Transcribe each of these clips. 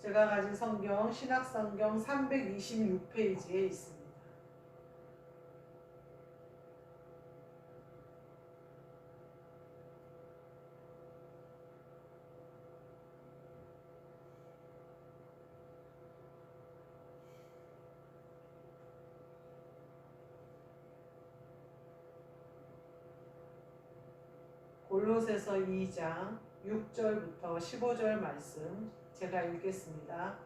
제가 가진 성경 신약성경 326페이지에 있습니다. 골로새서 2장 6절부터 15절 말씀 제가 읽겠습니다.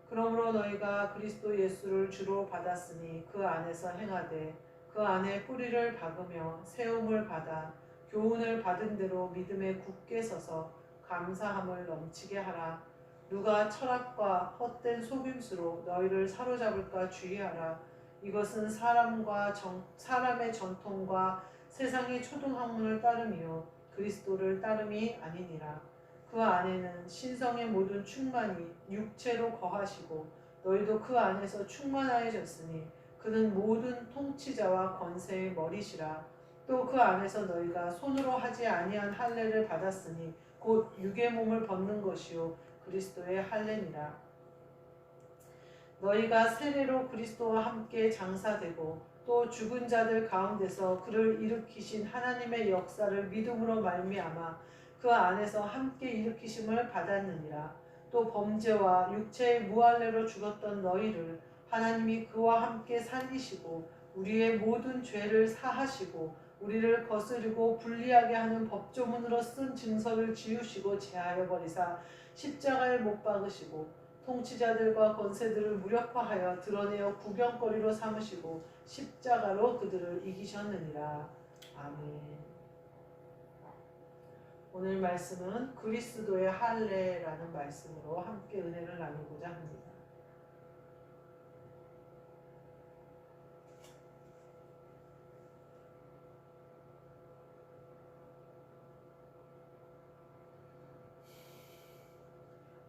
그러므로 너희가 그리스도 예수를 주로 받았으니 그 안에서 행하되 그 안에 뿌리를 박으며 세움을 받아 교훈을 받은 대로 믿음에 굳게 서서 감사함을 넘치게 하라. 누가 철학과 헛된 속임수로 너희를 사로잡을까 주의하라. 이것은 사람의 전통과 세상의 초등학문을 따름이요 그리스도를 따름이 아니니라. 그 안에는 신성의 모든 충만이 육체로 거하시고 너희도 그 안에서 충만하여졌으니 그는 모든 통치자와 권세의 머리시라. 또 그 안에서 너희가 손으로 하지 아니한 할례를 받았으니 곧 육의 몸을 벗는 것이요 그리스도의 할례니라. 너희가 세례로 그리스도와 함께 장사되고 또 죽은 자들 가운데서 그를 일으키신 하나님의 역사를 믿음으로 말미암아 그 안에서 함께 일으키심을 받았느니라. 또 범죄와 육체의 무할례로 죽었던 너희를 하나님이 그와 함께 살리시고 우리의 모든 죄를 사하시고 우리를 거스르고 불리하게 하는 법조문으로 쓴 증서를 지우시고 제하여 버리사 십자가에 못 박으시고 통치자들과 권세들을 무력화하여 드러내어 구경거리로 삼으시고 십자가로 그들을 이기셨느니라. 아멘. 오늘 말씀은 그리스도의 할례라는 말씀으로 함께 은혜를 나누고자 합니다.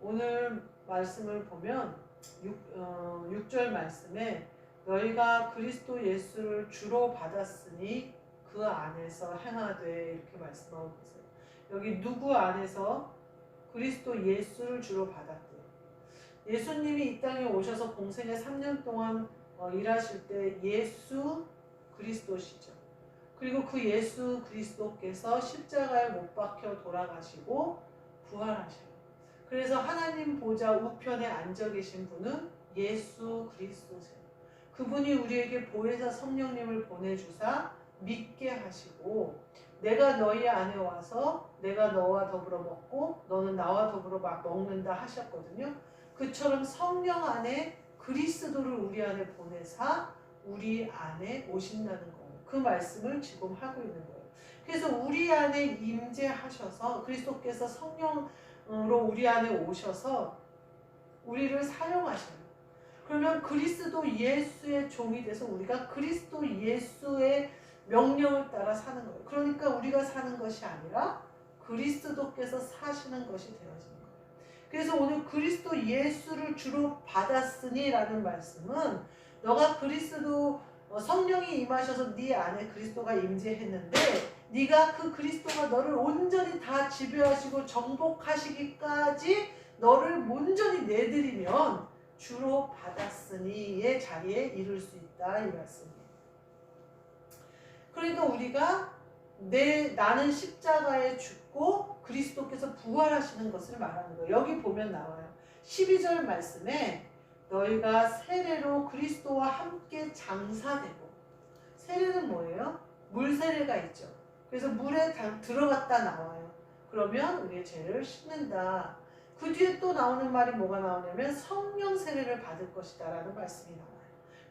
오늘 말씀을 보면 6절 말씀에 너희가 그리스도 예수를 주로 받았으니 그 안에서 행하되 이렇게 말씀하고 계세요. 여기 누구 안에서? 그리스도 예수를 주로 받았대요. 예수님이 이 땅에 오셔서 공생애 3년 동안 일하실 때 예수 그리스도시죠. 그리고 그 예수 그리스도께서 십자가에 못 박혀 돌아가시고 부활하셔요. 그래서 하나님 보좌 우편에 앉아 계신 분은 예수 그리스도세요. 그분이 우리에게 보혜사 성령님을 보내주사 믿게 하시고 내가 너희 안에 와서 내가 너와 더불어 먹고 너는 나와 더불어 먹는다 하셨거든요. 그처럼 성령 안에 그리스도를 우리 안에 보내사 우리 안에 오신다는 거예요. 그 말씀을 지금 하고 있는 거예요. 그래서 우리 안에 임재하셔서 그리스도께서 성령으로 우리 안에 오셔서 우리를 사용하셔요. 그러면 그리스도 예수의 종이 돼서 우리가 그리스도 예수의 명령을 따라 사는 거예요. 그러니까 우리가 사는 것이 아니라 그리스도께서 사시는 것이 되어지는 거예요. 그래서 오늘 그리스도 예수를 주로 받았으니 라는 말씀은 너가 그리스도 성령이 임하셔서 네 안에 그리스도가 임재했는데 네가 그 그리스도가 너를 온전히 다 지배하시고 정복하시기까지 너를 온전히 내드리면 주로 받았으니의 자리에 이룰 수 있다 이 말씀이에요. 그러니까 우리가 나는 십자가에 죽고 그리스도께서 부활하시는 것을 말하는 거예요. 여기 보면 나와요. 12절 말씀에 너희가 세례로 그리스도와 함께 장사되고, 세례는 뭐예요? 물 세례가 있죠. 그래서 물에 들어갔다 나와요. 그러면 우리의 죄를 씻는다. 그 뒤에 또 나오는 말이 뭐가 나오냐면 성령 세례를 받을 것이다 라는 말씀이 나와요.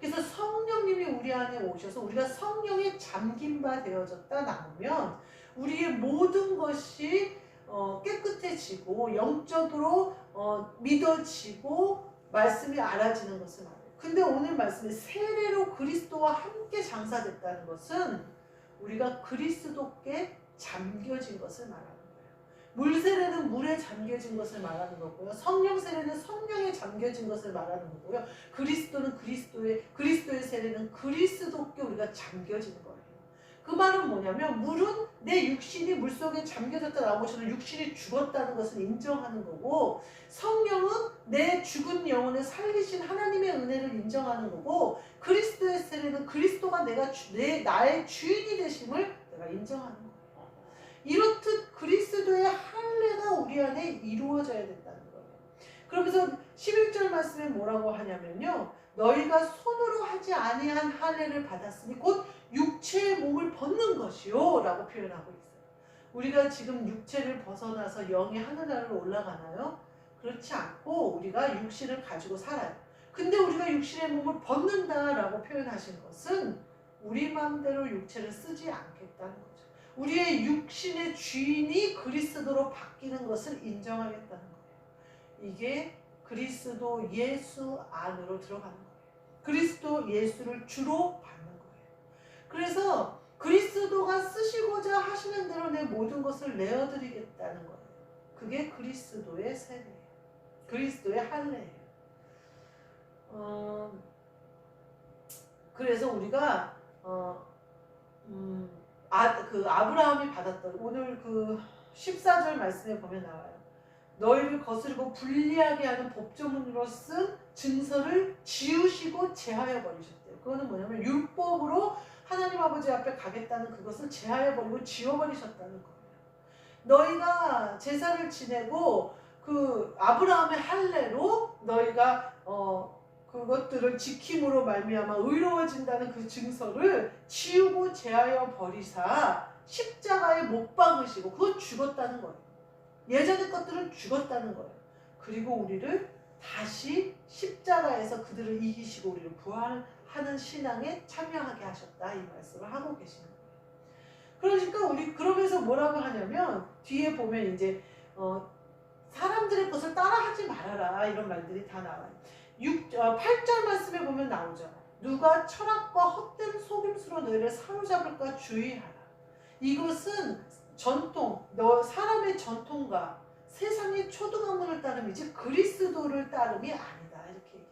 그래서 성령님이 우리 안에 오셔서 우리가 성령에 잠긴 바 되어졌다 나오면 우리의 모든 것이 깨끗해지고 영적으로 믿어지고 말씀이 알아지는 것을 말해요. 근데 오늘 말씀에 세례로 그리스도와 함께 장사됐다는 것은 우리가 그리스도께 잠겨진 것을 말합니다. 물세례는 물에 잠겨진 것을 말하는 거고요. 성령세례는 성령에 잠겨진 것을 말하는 거고요. 그리스도는 그리스도의 세례는 그리스도께 우리가 잠겨진 거예요. 그 말은 뭐냐면 물은 내 육신이 물속에 잠겨졌다 나온 것처럼 육신이 죽었다는 것을 인정하는 거고, 성령은 내 죽은 영혼을 살리신 하나님의 은혜를 인정하는 거고, 그리스도의 세례는 그리스도가 나의 주인이 되심을 내가 인정하는 거예요. 이렇듯 그리스도의 할례가 우리 안에 이루어져야 된다는 거예요. 그러면서 11절 말씀에 뭐라고 하냐면요, 너희가 손으로 하지 아니한 할례를 받았으니 곧 육체의 몸을 벗는 것이요 라고 표현하고 있어요. 우리가 지금 육체를 벗어나서 영이 하늘나라로 올라가나요? 그렇지 않고 우리가 육신을 가지고 살아요. 근데 우리가 육신의 몸을 벗는다라고 표현하신 것은 우리 마음대로 육체를 쓰지 않겠다는 거죠. 우리의 육신의 주인이 그리스도로 바뀌는 것을 인정하겠다는 거예요. 이게 그리스도 예수 안으로 들어가는 거예요. 그리스도 예수를 주로 받는 거예요. 그래서 그리스도가 쓰시고자 하시는 대로 내 모든 것을 내어드리겠다는 거예요. 그게 그리스도의 세례예요. 그리스도의 할례예요. 그래서 우리가 아브라함이 받았던 오늘 그 14절 말씀에 보면 나와요. 너희를 거스르고 불리하게 하는 법조문으로 쓴 증서를 지우시고 제하여 버리셨대요. 그거는 뭐냐면 율법으로 하나님 아버지 앞에 가겠다는 그것을 제하여 버리고 지워버리셨다는 거예요. 너희가 제사를 지내고 그 아브라함의 할례로 너희가 그것들을 지킴으로 말미암아 의로워진다는 그 증서를 지우고 제하여 버리사 십자가에 못 박으시고 그건 죽었다는 거예요. 예전의 것들은 죽었다는 거예요. 그리고 우리를 다시 십자가에서 그들을 이기시고 우리를 부활하는 신앙에 참여하게 하셨다, 이 말씀을 하고 계시는 거예요. 그러니까 우리 그러면서 뭐라고 하냐면 뒤에 보면 이제 사람들의 것을 따라하지 말아라, 이런 말들이 다 나와요. 8절 말씀에 보면 나오죠. 누가 철학과 헛된 속임수로 너희를 사로잡을까 주의하라. 이것은 전통, 사람의 전통과 세상의 초등학문을 따름이지 그리스도를 따름이 아니다, 이렇게 얘기해요.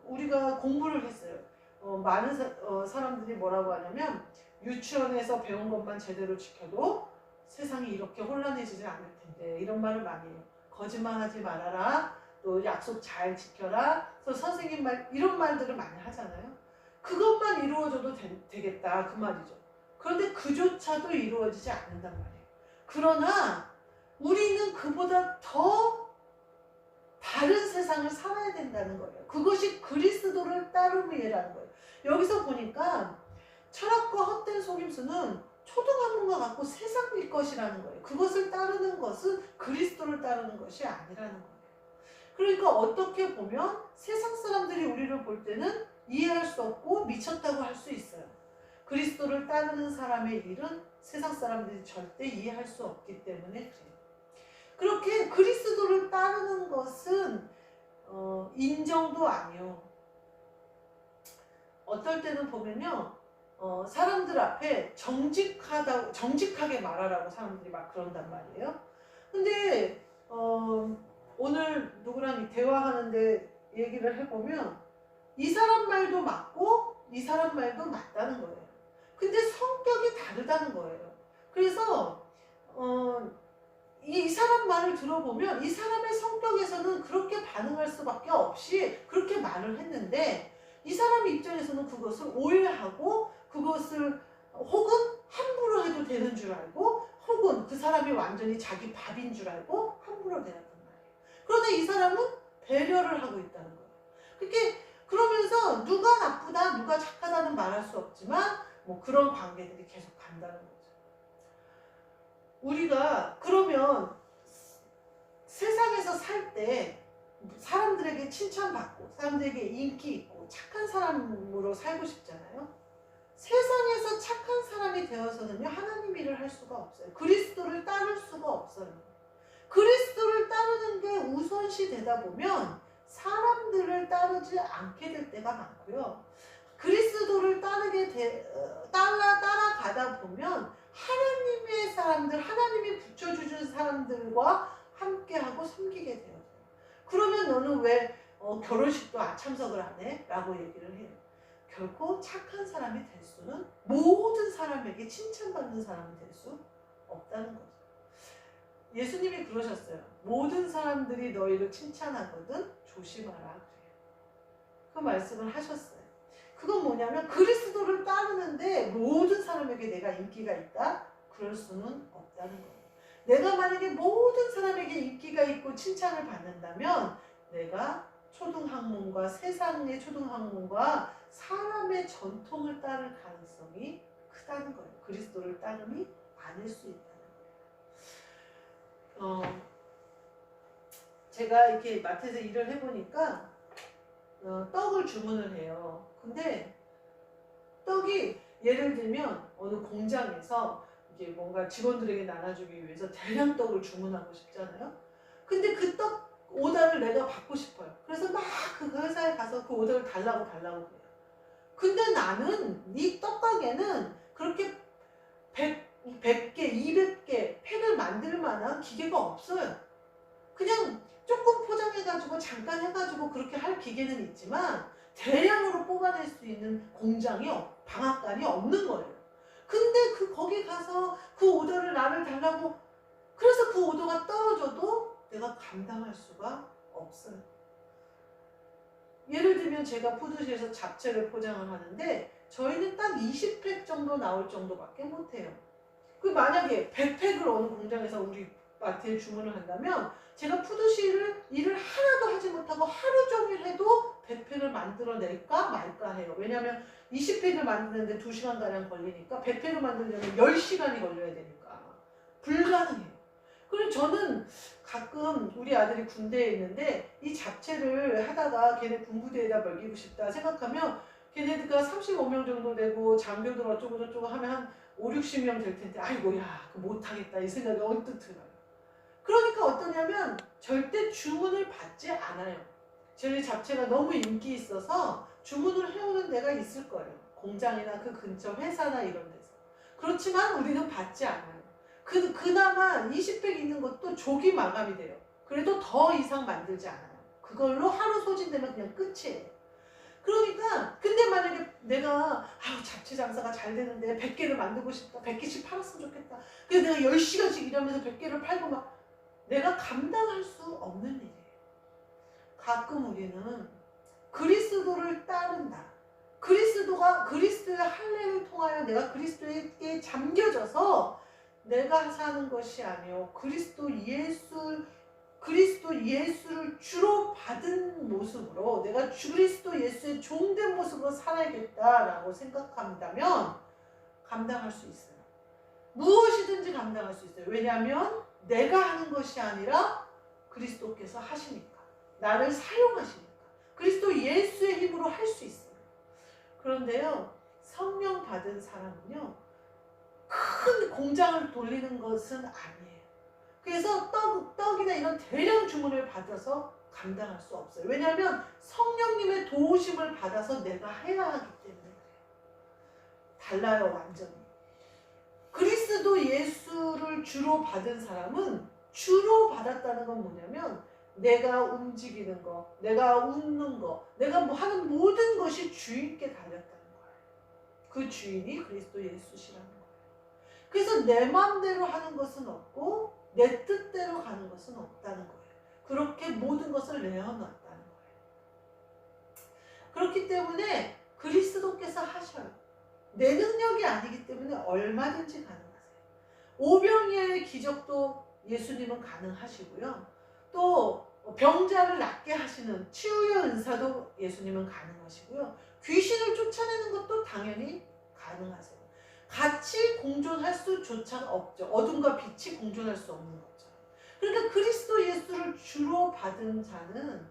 우리가 공부를 했어요. 많은 사람들이 뭐라고 하냐면 유치원에서 배운 것만 제대로 지켜도 세상이 이렇게 혼란해지지 않을 텐데, 이런 말을 많이 해요. 거짓말하지 말아라, 또 약속 잘 지켜라, 또 선생님 말, 이런 말들을 많이 하잖아요. 그것만 이루어져도 되겠다, 그 말이죠. 그런데 그조차도 이루어지지 않는단 말이에요. 그러나 우리는 그보다 더 다른 세상을 살아야 된다는 거예요. 그것이 그리스도를 따름이라는 거예요. 여기서 보니까 철학과 헛된 속임수는 초등학문과 같고 세상일 것이라는 거예요. 그것을 따르는 것은 그리스도를 따르는 것이 아니라는 거예요. 그러니까 어떻게 보면 세상 사람들이 우리를 볼 때는 이해할 수 없고 미쳤다고 할 수 있어요. 그리스도를 따르는 사람의 일은 세상 사람들이 절대 이해할 수 없기 때문에 그래요. 그렇게 그리스도를 따르는 것은 인정도 아니요. 어떨 때는 보면요, 사람들 앞에 정직하게 말하라고 사람들이 막 그런단 말이에요. 근데 오늘 누구랑 대화하는데 얘기를 해보면 이 사람 말도 맞고 이 사람 말도 맞다는 거예요. 근데 성격이 다르다는 거예요. 그래서 이 사람 말을 들어보면 이 사람의 성격에서는 그렇게 반응할 수밖에 없이 그렇게 말을 했는데, 이 사람 입장에서는 그것을 오해하고 그것을 혹은 함부로 해도 되는 줄 알고, 혹은 그 사람이 완전히 자기 밥인 줄 알고 함부로 대했단 말이에요. 그런데 이 사람은 배려를 하고 있다는 거예요. 그러면서 누가 나쁘다, 누가 착하다는 말할 수 없지만 뭐 그런 관계들이 계속 간다는 거죠. 우리가 그러면 세상에서 살 때 사람들에게 칭찬받고 사람들에게 인기 있고 착한 사람으로 살고 싶잖아요. 세상에서 착한 사람이 되어서는요, 하나님 일을 할 수가 없어요. 그리스도를 따를 수가 없어요. 그리스도를 따르는 게 우선시 되다 보면 사람들을 따르지 않게 될 때가 많고요. 그리스도를 따라가다 보면 하나님의 사람들, 하나님이 붙여주신 사람들과 함께하고 섬기게 돼요. 그러면 너는 왜 결혼식도 참석을 안 해? 라고 얘기를 해요. 결코 착한 사람이 될 수는, 모든 사람에게 칭찬받는 사람이 될 수 없다는 거죠. 예수님이 그러셨어요. 모든 사람들이 너희를 칭찬하거든 조심하라 그래요. 그 말씀을 하셨어요. 그건 뭐냐면 그리스도를 따르는데 모든 사람에게 내가 인기가 있다? 그럴 수는 없다는 거예요. 내가 만약에 모든 사람에게 인기가 있고 칭찬을 받는다면 내가 초등학문과 세상의 초등학문과 사람의 전통을 따를 가능성이 크다는 거예요. 그리스도를 따름이 아닐 수 있다는 거예요. 제가 이렇게 마트에서 일을 해보니까 떡을 주문을 해요. 근데 떡이 예를 들면 어느 공장에서 이게 뭔가 직원들에게 나눠주기 위해서 대량 떡을 주문하고 싶잖아요. 근데 그 떡 오더를 내가 받고 싶어요. 그래서 막 그 회사에 가서 그 오더를 달라고 그래요. 근데 나는 이 떡가게는 그렇게 100개, 200개 팩을 만들 만한 기계가 없어요. 그냥 조금 포장해가지고 잠깐 해가지고 그렇게 할 기계는 있지만 대량으로 뽑아낼 수 있는 공장이 방앗간이 없는 거예요. 근데 거기 가서 그 오더를 나를 달라고, 그래서 그 오더가 떨어져도 내가 감당할 수가 없어요. 예를 들면 제가 푸드시에서 잡채를 포장을 하는데 저희는 딱 20팩 정도 나올 정도밖에 못해요. 그 만약에 100팩을 어느 공장에서 우리 마트에 주문을 한다면 제가 푸드시를 일을 하나도 하지 못하고 하루 종일 해도 100팩을 만들어낼까 말까 해요. 왜냐하면 20팩을 만드는데 2시간가량 걸리니까 100팩을 만들려면 10시간이 걸려야 되니까 불가능해요. 그리고 저는 가끔 우리 아들이 군대에 있는데 이 잡채를 하다가 걔네 군부대에다 먹이고 싶다 생각하면 걔네가 35명 정도 되고 장교들 어쩌고 저쩌고 하면 한 5, 60명 될 텐데 아이고 야 못하겠다 이 생각이 언뜻 들어요. 그러니까 어떠냐면 절대 주문을 받지 않아요. 저희 잡채가 너무 인기 있어서 주문을 해오는 데가 있을 거예요. 공장이나 그 근처 회사나 이런 데서. 그렇지만 우리는 받지 않아요. 그나마 20팩 있는 것도 조기 마감이 돼요. 그래도 더 이상 만들지 않아요. 그걸로 하루 소진되면 그냥 끝이에요. 그러니까 근데 만약에 내가 잡채 장사가 잘 되는데 100개를 만들고 싶다. 100개씩 팔았으면 좋겠다. 그래서 내가 10시간씩 일하면서 100개를 팔고 막 내가 감당할 수 없는 일이에요. 가끔 우리는 그리스도를 따른다. 그리스도의 할례를 통하여 내가 그리스도에게 잠겨져서 내가 사는 것이 아니요 그리스도 예수를 주로 받은 모습으로 내가 그리스도 예수의 종된 모습으로 살아야겠다라고 생각한다면 감당할 수 있어요. 무엇이든지 감당할 수 있어요. 왜냐하면 내가 하는 것이 아니라 그리스도께서 하시니까. 나를 사용하시니까. 그리스도 예수의 힘으로 할 수 있어요. 그런데요. 성령 받은 사람은요. 큰 공장을 돌리는 것은 아니에요. 그래서 떡이나 이런 대량 주문을 받아서 감당할 수 없어요. 왜냐하면 성령님의 도우심을 받아서 내가 해야 하기 때문에 달라요. 완전히. 그리스도 예수를 주로 받은 사람은 주로 받았다는 건 뭐냐면 내가 움직이는 거, 내가 웃는 거, 내가 하는 모든 것이 주인께 달렸다는 거예요. 그 주인이 그리스도 예수시라는 거예요. 그래서 내 마음대로 하는 것은 없고 내 뜻대로 가는 것은 없다는 거예요. 그렇게 모든 것을 내어놨다는 거예요. 그렇기 때문에 그리스도께서 하셔요. 내 능력이 아니기 때문에 얼마든지 가능하세요. 오병이어의 기적도 예수님은 가능하시고요. 또 병자를 낫게 하시는 치유의 은사도 예수님은 가능하시고요. 귀신을 쫓아내는 것도 당연히 가능하세요. 같이 공존할 수조차 없죠. 어둠과 빛이 공존할 수 없는 거죠. 그러니까 그리스도 예수를 주로 받은 자는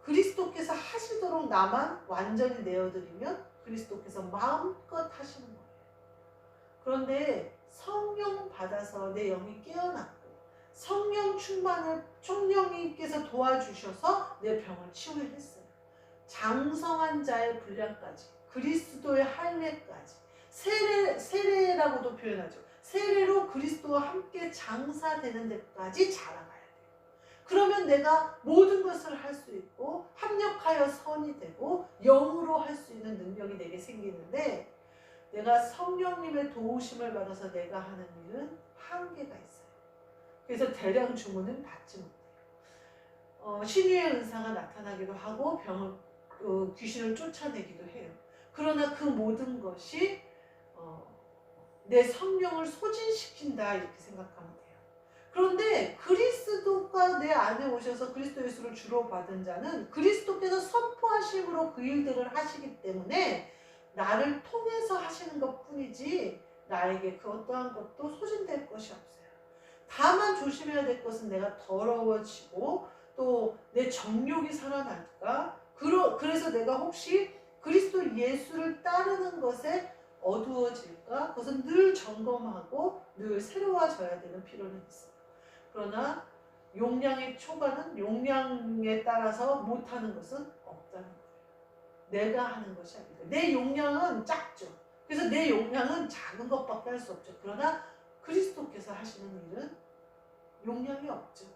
그리스도께서 하시도록 나만 완전히 내어드리면 그리스도께서 마음껏 하시는 거예요. 그런데 성령 받아서 내 영이 깨어났고 성령 충만을 성령님께서 도와주셔서 내 병을 치유했어요. 장성한 자의 분량까지 그리스도의 할례까지 세례라고도 표현하죠. 세례로 그리스도와 함께 장사되는 데까지 자라가야 돼요. 그러면 내가 모든 것을 할 수 있고 합력하여 선이 되고 영으로 할 수 있는 능력이 내게 생기는데, 내가 성령님의 도우심을 받아서 내가 하는 일은 한계가 있어요. 그래서 대량 주문은 받지 못해요. 신유의 은사가 나타나기도 하고 귀신을 쫓아내기도 해요. 그러나 그 모든 것이 내 성령을 소진시킨다, 이렇게 생각하면 돼요. 그런데 그리스도가 내 안에 오셔서 그리스도 예수를 주로 받은 자는 그리스도께서 선포하심으로 그 일들을 하시기 때문에 나를 통해서 하시는 것 뿐이지 나에게 그 어떠한 것도 소진될 것이 없어요. 다만 조심해야 될 것은 내가 더러워지고 또 내 정욕이 살아날까, 그래서 내가 혹시 그리스도 예수를 따르는 것에 어두워질까, 그것은 늘 점검하고 늘 새로워져야 되는 필요는 있어요. 그러나 용량의 초과는 용량에 따라서 못하는 것은 없다는 거예요. 내가 하는 것이 아니다. 내 용량은 작죠. 그래서 내 용량은 작은 것밖에 할 수 없죠. 그러나 그리스도께서 하시는 일은 용량이 없죠.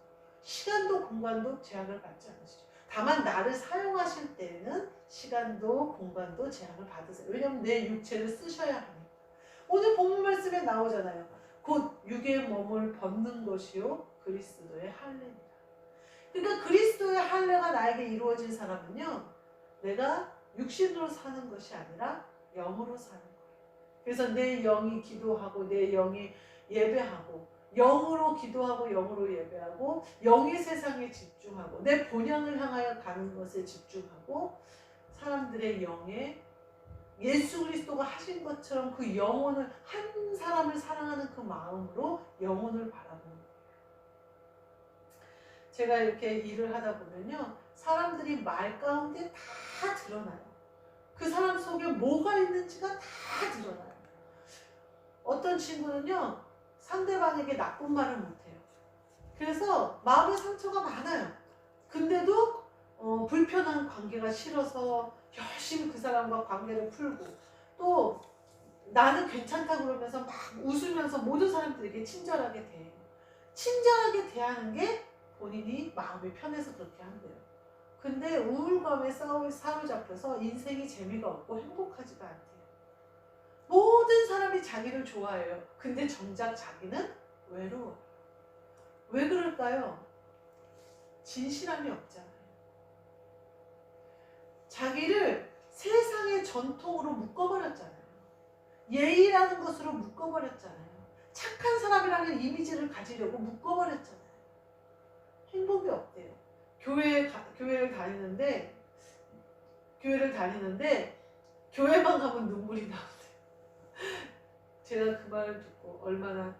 시간도 공간도 제한을 받지 않으시죠. 다만 나를 사용하실 때는 시간도 공간도 제한을 받으세요. 왜냐하면 내 육체를 쓰셔야 하니까. 오늘 본문 말씀에 나오잖아요. 곧 육의 몸을 벗는 것이요 그리스도의 할례니라. 그러니까 그리스도의 할례가 나에게 이루어진 사람은요, 내가 육신으로 사는 것이 아니라 영으로 사는 거예요. 그래서 내 영이 기도하고 내 영이 예배하고, 영으로 기도하고 영으로 예배하고, 영의 세상에 집중하고 내 본향을 향하여 가는 것에 집중하고, 사람들의 영에 예수 그리스도가 하신 것처럼 그 영혼을, 한 사람을 사랑하는 그 마음으로 영혼을 바라보는 거예요. 제가 이렇게 일을 하다 보면요, 사람들이 말 가운데 다 드러나요. 그 사람 속에 뭐가 있는지가 다 드러나요. 어떤 친구는요, 상대방에게 나쁜 말을 못해요. 그래서 마음의 상처가 많아요. 근데도 불편한 관계가 싫어서 열심히 그 사람과 관계를 풀고, 또 나는 괜찮다 그러면서 막 웃으면서 모든 사람들에게 친절하게 대해요. 친절하게 대하는 게 본인이 마음이 편해서 그렇게 한대요. 근데 우울감에 사로잡혀서 인생이 재미가 없고 행복하지가 않대요. 모든 사람이 자기를 좋아해요. 근데 정작 자기는 외로워요. 왜 그럴까요? 진실함이 없잖아요. 자기를 세상의 전통으로 묶어버렸잖아요. 예의라는 것으로 묶어버렸잖아요. 착한 사람이라는 이미지를 가지려고 묶어버렸잖아요. 행복이 없대요. 교회를 다니는데 교회만 가면 눈물이 나온대요. 제가 그 말을 듣고 얼마나,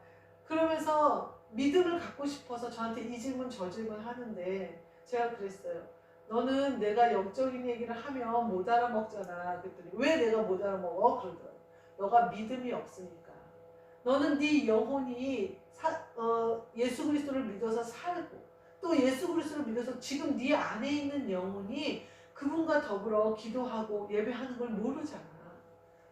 그러면서 믿음을 갖고 싶어서 저한테 이 질문 저 질문 하는데, 제가 그랬어요. 너는 내가 영적인 얘기를 하면 못 알아먹잖아. 그랬더니 왜 내가 못 알아먹어? 그러더라고요. 너가 믿음이 없으니까. 너는 네 영혼이 예수 그리스도를 믿어서 살고, 또 예수 그리스도를 믿어서 지금 네 안에 있는 영혼이 그분과 더불어 기도하고 예배하는 걸 모르잖아.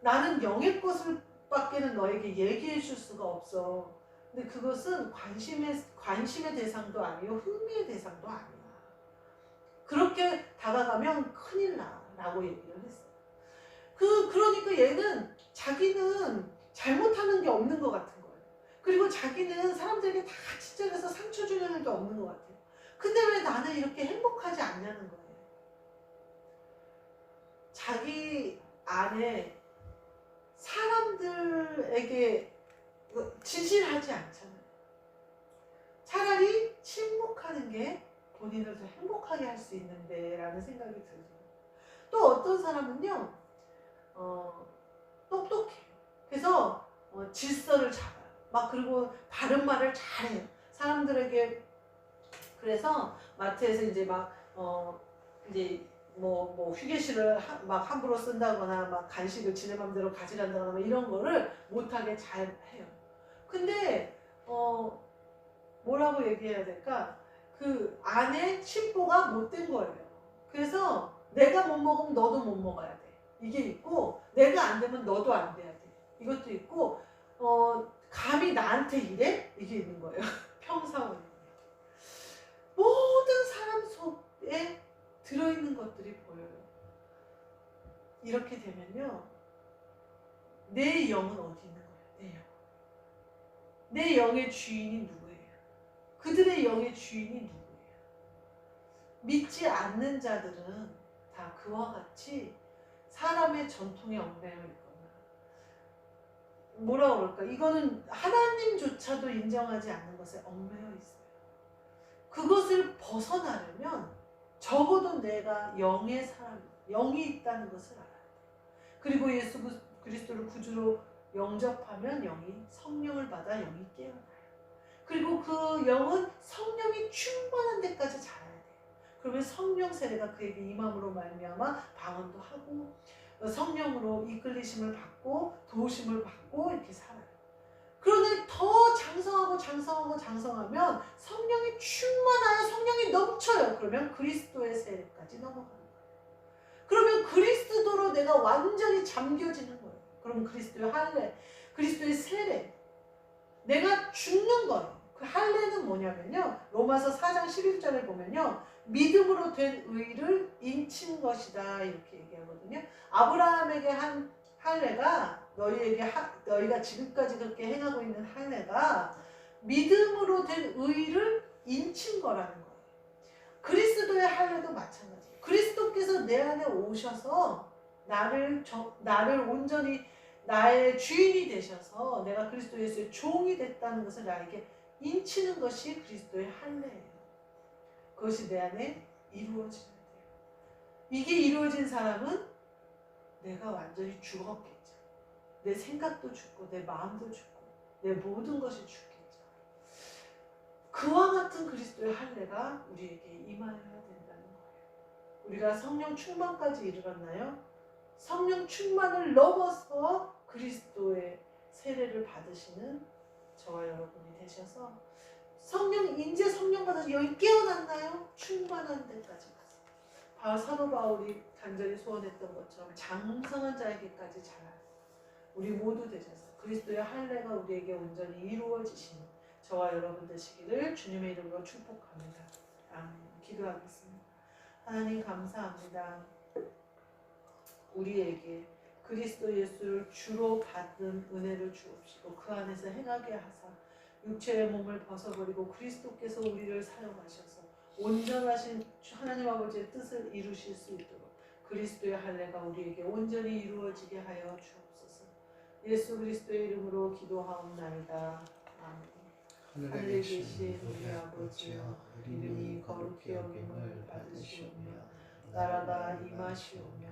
나는 영의 것을 밖에는 너에게 얘기해 줄 수가 없어. 근데 그것은 관심의 대상도 아니고 흥미의 대상도 아니야. 그렇게 다가가면 큰일 나 라고 얘기를 했어요. 그러니까 얘는 자기는 잘못하는 게 없는 것 같은 거예요. 그리고 자기는 사람들에게 다 친절해서 상처 주는 일도 없는 것 같아요. 근데 왜 나는 이렇게 행복하지 않냐는 거예요. 자기 안에 사람들에게 진실하지 않잖아요. 차라리 침묵하는 게 본인을 더 행복하게 할 수 있는데 라는 생각이 들어요. 또 어떤 사람은요, 똑똑해요. 그래서 질서를 잡아요. 막 그리고 바른 말을 잘해요. 사람들에게. 그래서 마트에서 이제 이제 휴게실을 막 함부로 쓴다거나 막 간식을 지네 맘대로 가져간다거나 이런 거를 못하게 잘 해요. 근데 뭐라고 얘기해야 될까? 그 안에 심보가 못된 거예요. 그래서 내가 못 먹으면 너도 못 먹어야 돼. 이게 있고, 내가 안 되면 너도 안 돼야 돼. 이것도 있고, 감히 나한테 이래? 이게 있는 거예요. 평사원이에요. 들어있는 것들이 보여요. 이렇게 되면요, 내 영은 어디 있는 거예요? 내 영. 내 영의 주인이 누구예요? 그들의 영의 주인이 누구예요? 믿지 않는 자들은 다 그와 같이 사람의 전통에 얽매여 있거나, 뭐라 그럴까, 이거는 하나님조차도 인정하지 않는 것에 얽매여 있어요. 그것을 벗어나려면 적어도 내가 영의 사람, 영이 있다는 것을 알아야 돼요. 그리고 예수 그리스도를 구주로 영접하면 영이 성령을 받아 영이 깨어나요. 그리고 그 영은 성령이 충만한 데까지 자라야 돼요. 그러면 성령 세례가 그에게 임함으로 말미암아 방언도 하고 성령으로 이끌리심을 받고 도우심을 받고 이렇게 살아요. 그런데 더 장성하면 성령이 충만하여 성령이 넘쳐요. 그러면 그리스도의 세례까지 넘어가는 거예요. 그러면 그리스도로 내가 완전히 잠겨지는 거예요. 그럼 그리스도의 할례, 그리스도의 세례, 내가 죽는 거예요. 그 할례는 뭐냐면요, 로마서 4장 11절에 보면요, 믿음으로 된 의를 인친 것이다 이렇게 얘기하거든요. 아브라함에게 한 할례가 너희가 지금까지 그렇게 행하고 있는 할례가 믿음으로 된 의를 인친 거라는 거예요. 그리스도의 할례도 마찬가지예요. 그리스도께서 내 안에 오셔서 나를 온전히 나의 주인이 되셔서 내가 그리스도 예수의 종이 됐다는 것을 나에게 인치는 것이 그리스도의 할례예요. 그것이 내 안에 이루어져야 돼요. 이게 이루어진 사람은 내가 완전히 죽었겠죠. 내 생각도 죽고 내 마음도 죽고 내 모든 것이 죽겠죠. 그와 같은 그리스도의 할례가 우리에게 임하여야 된다는 거예요. 우리가 성령 충만까지 이르렀나요? 성령 충만을 넘어서 그리스도의 세례를 받으시는 저와 여러분이 되셔서 이제 성령 받아서 여기 깨어났나요? 충만한 데까지 가서 사도 바울이 간절히 소원했던 것처럼 장성한 자에게까지 자라요. 우리 모두 되셔서 그리스도의 할례가 우리에게 온전히 이루어지시는 저와 여러분 되시기를 주님의 이름으로 축복합니다. 아멘. 기도하겠습니다. 하나님 감사합니다. 우리에게 그리스도 예수를 주로 받은 은혜를 주옵시고 그 안에서 행하게 하사 육체의 몸을 벗어버리고 그리스도께서 우리를 사용하셔서 온전하신 하나님 아버지의 뜻을 이루실 수 있도록 그리스도의 할례가 우리에게 온전히 이루어지게 하여 주옵소서. 예수 그리스도의 이름으로 기도하옵나이다. 아멘. 하늘에 계신 우리 아버지여, 이름이 거룩히 여김을 받으시오며 나라가 임하시오며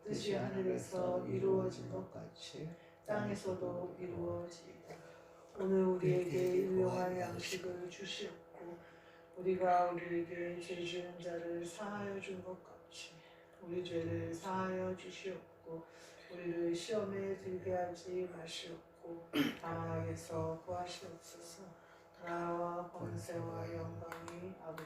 뜻이 하늘에서 이루어진 것 같이 땅에서도 이루어지이다. 오늘 우리에게 일용할 양식을 주시옵고 우리가 우리에게 죄 지은 자를 사하여 준 것 같이 우리 죄를 사하여 주시옵고 우리를 시험에 들게 하지 마시옵고 다만 악에서 구하시옵소서. 나라와 권세와 영광이 아버지